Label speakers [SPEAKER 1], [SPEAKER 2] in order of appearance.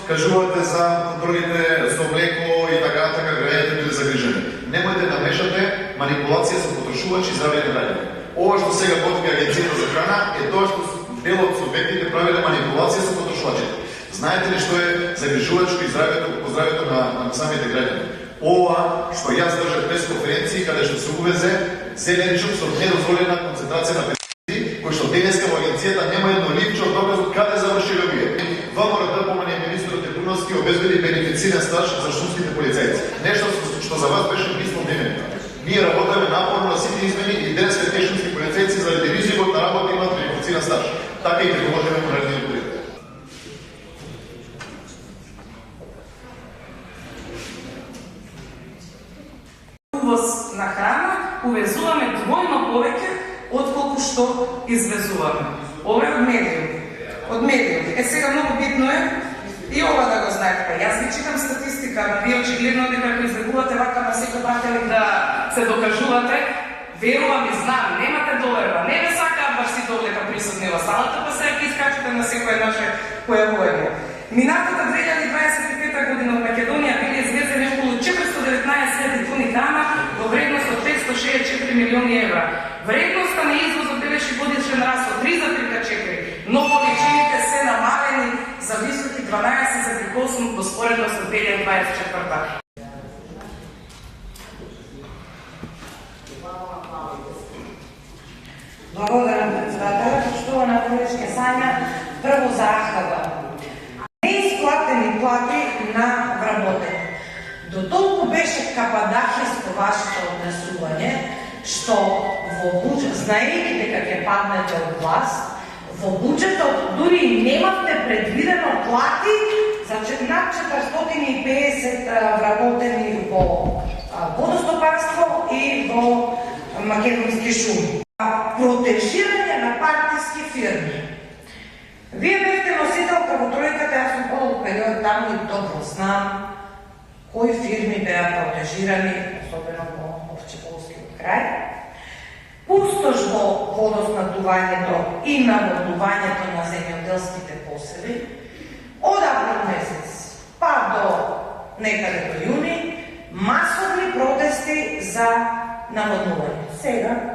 [SPEAKER 1] кажувате за контролите со млеко и така граѓаните биле загрижени. Немојте да мешате манипулација со потрошувачи и здравје на граѓани. Ова што сега потврди Агенцијата за храна е тоа што дел од субјектите правиле манипулација со потрошувачите. Знаете ли што е загрижувачко и здравјето на самите граѓани? Ова што јас држав пресконференции каде што се увезе зелен чук со недозволена концентрација на пестициди, кој што денеска во агенцијата нема едно ливче од доказ од каде завршиле овие. ВМРО помани министрот Трипуновски обезбеди бенефициран стаж за шумските полицајци. Нешто што за вас беше мислом денеска. Ние работиме напорно на сите измени и денеска тие шумски полицајци заради ризикот на работа имаат бенефициран стаж. Така и предложиме во наредниот период.
[SPEAKER 2] Увоз на храна увезуваме двојно повеќе отколку што извезуваме. Ова е од медиуми. Сега многу битно е и ова да го знаете. Јас ви читам статистика, вие очигледно дека ако избегувате вака на секој пратеник да се докажувате, верувам и знам, немате доверба, не ве сакаат баш сите овдека присутни во салата, па сега ќе искачате на секој наше појавување. Минатата 2025 година од Македонија биле извезени околу 419.000 тони храна во вредност од 564 милиони евра. Вредноста на извозот бележи годишен раст од 3,4, но количините се намалени за високи 12,8 во споредност со 2024.
[SPEAKER 3] Благодарам, председателя. Поштована колешка Сања, прво за АХБ. Неисплатени плати на вработени. До толку беше кападахиско вашето однесување, што во буџет, знаејќи дека ќе паднете од власт, во буџетот дури немавте предвидено плати за над 450 вработени во водостопанство и во македонски шуми. Протежирање на партиски фирми. Вие бевте носителка во тројката, јас сум подолг период таму и добро знам кои фирми беа протежирани, особено во Овчеполскиот крај. Пустош во водоснабдувањето и наводнувањето на земјоделските посеви, од април месец па до некаде до јуни, масовни протести за наводнување. Сега